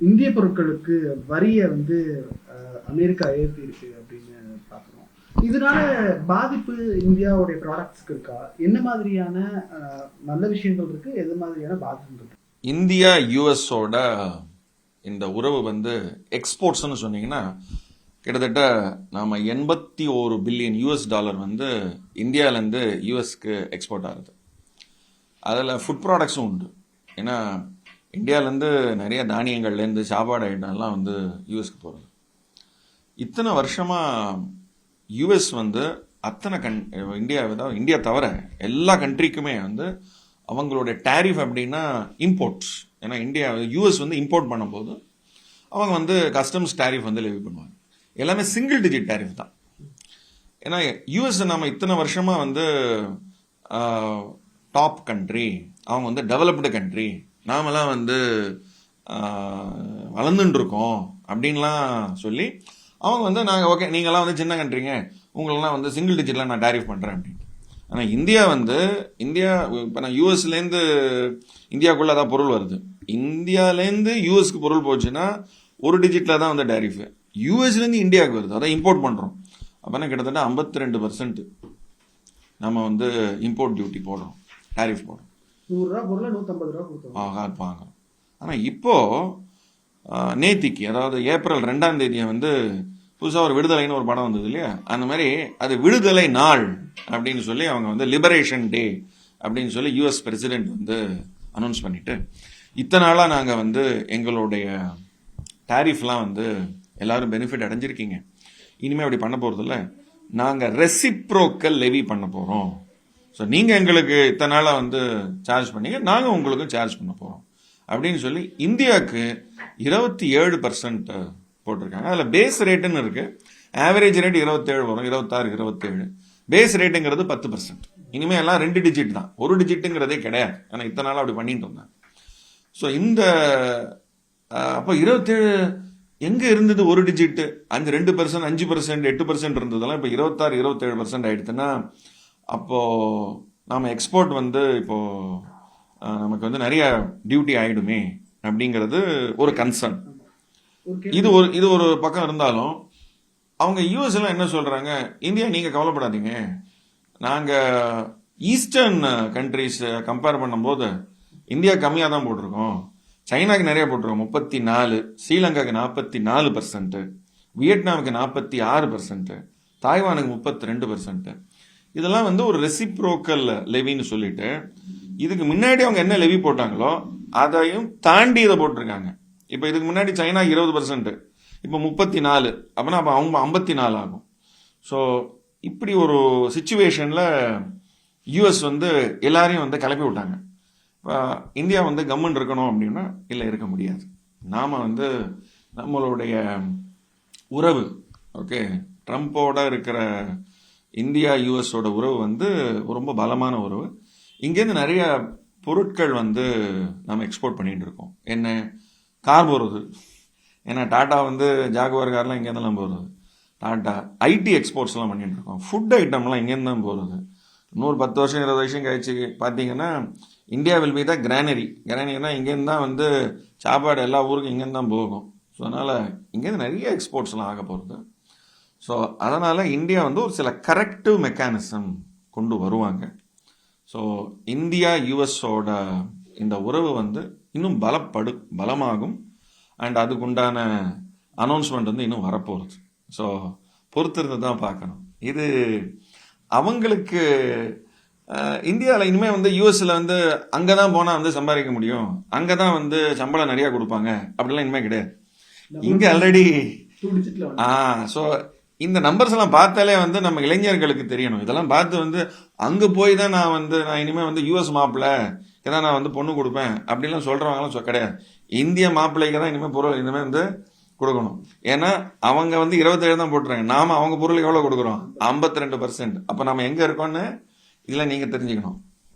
இந்திய பொருட்களுக்கு வரியை வந்து அமெரிக்கா ஏற்றி இருக்கு அப்படின்னு பார்க்குறோம். இதனால பாதிப்பு இந்தியாவுடைய ப்ராடக்ட்ஸ்க்கு இருக்கா? என்ன மாதிரியான நல்ல விஷயங்கள் இருக்கு, எது மாதிரியான பாதிப்பு இருக்கு? இந்தியா யூஎஸோட இந்த உறவு வந்து எக்ஸ்போர்ட்ஸ்னு சொன்னீங்கன்னா கிட்டத்தட்ட நாம 81 பில்லியன் யூஎஸ் டாலர் வந்து இந்தியாவிலேருந்து யூஎஸ்க்கு எக்ஸ்போர்ட் ஆகுது. அதில் ஃபுட் ப்ராடக்ட்ஸும் உண்டு. ஏன்னா இந்தியாவிலேருந்து நிறைய தானியங்கள்லேருந்து சாப்பாடு ஐட்டம்லாம் வந்து யூஎஸ்க்கு போகிறது. இத்தனை வருஷமாக யூஎஸ் வந்து அத்தனை இந்தியா தவிர எல்லா கண்ட்ரிக்குமே வந்து அவங்களுடைய டேரிஃப் அப்படின்னா இம்போர்ட்ஸ். ஏன்னா யூஎஸ் வந்து இம்போர்ட் பண்ணும்போது அவங்க வந்து கஸ்டம்ஸ் டேரிஃப் வந்து லெவி பண்ணுவாங்க. எல்லாமே சிங்கிள் டிஜிட் டேரிஃப் தான். ஏன்னா யூஎஸ் நம்ம இத்தனை வருஷமாக வந்து டாப் கண்ட்ரி, அவங்க வந்து டெவலப்டு கண்ட்ரி, நாமெல்லாம் வந்து வளர்ந்துட்டு இருக்கோம் அப்படின்லாம் சொல்லி அவங்க வந்து நாங்கள் ஓகே நீங்களாம் வந்து சின்ன கண்ட்ரிங்க, உங்களெல்லாம் வந்து சிங்கிள் டிஜிட்டில் நான் டேரிஃப் பண்ணுறேன் அப்படின்னு. ஆனால் இந்தியா இப்போ நான் யூஎஸ்லேருந்து இந்தியாவுக்குள்ளே தான் பொருள் வருது. இந்தியாவிலேருந்து யூஎஸ்க்கு பொருள் போச்சுன்னா ஒரு டிஜிட்டில் தான் வந்து டேரிஃபு. யூஎஸ்லேருந்து இந்தியாவுக்கு வருது, அதான் இம்போர்ட் பண்ணுறோம். அப்போனா கிட்டத்தட்ட 52% நம்ம வந்து இம்போர்ட் டியூட்டி போடுறோம், டேரிஃப் போடுறோம். 100 ரூபா பொருளை 150 ரூபா கொடுத்தோம் வாங்குறோம். ஆனால் இப்போது நேத்திக்கு, அதாவது ஏப்ரல் 2ஆம் தேதியை வந்து புதுசாக ஒரு விடுதலைன்னு ஒரு படம் வந்தது இல்லையா, அந்த மாதிரி அது விடுதலை நாள் அப்படின்னு சொல்லி அவங்க வந்து லிபரேஷன் டே அப்படின்னு சொல்லி யூஎஸ் பிரசிடென்ட் வந்து அனௌன்ஸ் பண்ணிட்டு, இத்தனை நாளாக நாங்கள் வந்து எங்களுடைய டேரிஃப்லாம் வந்து எல்லாரும் பெனிஃபிட் அடைஞ்சிருக்கீங்க, இனிமேல் அப்படி பண்ண போகிறதில்ல, நாங்கள் ரெசிப்ரோக்கல் லெவி பண்ண போகிறோம். ஸோ நீங்கள் எங்களுக்கு இத்தனை நாளாக வந்து சார்ஜ் பண்ணீங்க, நாங்கள் உங்களுக்கும் சார்ஜ் பண்ண போகிறோம் அப்படின்னு சொல்லி இந்தியாவுக்கு 27% போட்டிருக்காங்க. அதில் பேஸ் ரேட்டுன்னு இருக்கு. ஆவரேஜ் ரேட் 27 வரும், 26, 27. பேஸ் ரேட்டுங்கிறது 10%. இனிமேல் எல்லாம் 2 டிஜிட் தான், 1 டிஜிட்டுங்கிறதே கிடையாது. ஏன்னா இத்தனை நாள் அப்படி பண்ணிட்டு இருந்தாங்க. ஸோ அப்போ 27 எங்கே இருந்தது? 1 டிஜிட்டு 2%, 5%, 8% இருந்ததெல்லாம் இப்போ 26, 27% ஆயிடுச்சுன்னா அப்போது நாம் எக்ஸ்போர்ட் வந்து இப்போது நமக்கு வந்து நிறைய டியூட்டி ஆகிடுமே அப்படிங்கிறது ஒரு கன்சர்ன். இது ஒரு பக்கம் இருந்தாலும் அவங்க யூஎஸ்ல என்ன சொல்றாங்க, இந்தியா நீங்க கவலைப்படாதீங்க, நாங்க ஈஸ்டர்ன் கண்ட்ரிஸ் கம்பேர் பண்ணும்போது இந்தியா கம்மியாக தான் போட்டிருக்கோம். சைனாக்கு நிறைய போட்டிருக்கோம், 34, ஸ்ரீலங்காவுக்கு 44%, வியட்நாமுக்கு 46%, தாய்வானுக்கு 32%. இதெல்லாம் வந்து ஒரு ரெசிப்ரோக்கல் லெவின்னு சொல்லிட்டு இதுக்கு முன்னாடி அவங்க என்ன லெவி போட்டாங்களோ அதையும் தாண்டி இதை போட்டிருக்காங்க. இப்போ இதுக்கு முன்னாடி சைனா 20%, இப்போ 34, அப்படின்னா அப்போ அவங்க 54 ஆகும். ஸோ இப்படி ஒரு சிச்சுவேஷனில் யூஎஸ் வந்து எல்லாரையும் வந்து கிளப்பி விட்டாங்க. இப்போ இந்தியா வந்து கவர்மெண்ட் இருக்கணும் அப்படின்னா இல்லை, இருக்க முடியாது. நாம் வந்து நம்மளுடைய உறவு ஓகே, ட்ரம்ப்போட இருக்கிற இந்தியா யூஎஸோட உறவு வந்து ரொம்ப பலமான உறவு. இங்கேருந்து நிறைய பொருட்கள் வந்து நம்ம எக்ஸ்போர்ட் பண்ணிட்டு இருக்கோம். என்ன கார் போகிறது, ஏன்னா டாட்டா வந்து ஜாகுவார் கார்லாம் இங்கேருந்துலாம் போகிறது. டாட்டா ஐடி எக்ஸ்போர்ட்ஸ்லாம் பண்ணிட்டு இருக்கோம். ஃபுட் ஐட்டம்லாம் இங்கேருந்து தான் போகிறது. இன்னொரு 10 வருஷம் 20 வருஷம் கழிச்சு பார்த்தீங்கன்னா இந்தியா வில் பி த கிரானரினா இங்கேருந்து தான் வந்து சாப்பாடு எல்லா ஊருக்கும் இங்கேருந்து தான் போகும். ஸோ அதனால் இங்கேருந்து நிறைய எக்ஸ்போர்ட்ஸ்லாம் ஆக போகிறது. ஸோ அதனால் இந்தியா வந்து ஒரு சில கரெக்டிவ் மெக்கானிசம் கொண்டு வருவாங்க. ஸோ இந்தியா யூஎஸோட இந்த உறவு வந்து இன்னும் பலமாகும். அண்ட் அதுக்குண்டான அனௌன்ஸ்மெண்ட் வந்து இன்னும் வரப்போகிறது. ஸோ பொறுத்திருந்து தான் பார்க்கணும். இது அவங்களுக்கு இந்தியாவில் இனிமேல் வந்து யூஎஸ்ல வந்து அங்கே தான் போனால் வந்து சம்பாதிக்க முடியும், அங்கே தான் வந்து சம்பளம் நிறையா கொடுப்பாங்க அப்படிலாம் இனிமேல் கிடையாது. இங்கே ஆல்ரெடி ஸோ இந்த நம்பர்ஸ் எல்லாம் பார்த்தாலே வந்து நம்ம இளைஞர்களுக்கு தெரியணும். இதெல்லாம் பார்த்து வந்து அங்கே போய் தான் நான் இனிமேல் வந்து யூஎஸ் மாப்பிள்ள ஏதாவது நான் வந்து பொண்ணு கொடுப்பேன் அப்படின்லாம் சொல்கிறவங்களாம் கிடையாது. இந்திய மாப்பிள்ளைக்கு தான் இனிமேல் பொருள் இனிமேல் வந்து கொடுக்கணும். ஏன்னா அவங்க வந்து 27 தான் போட்டுறாங்க, நாம அவங்க பொருளுக்கு எவ்வளோ கொடுக்குறோம்? 52%. அப்போ நம்ம எங்கே இருக்கோம்னு இதில் நீங்கள் தெரிஞ்சுக்கணும்.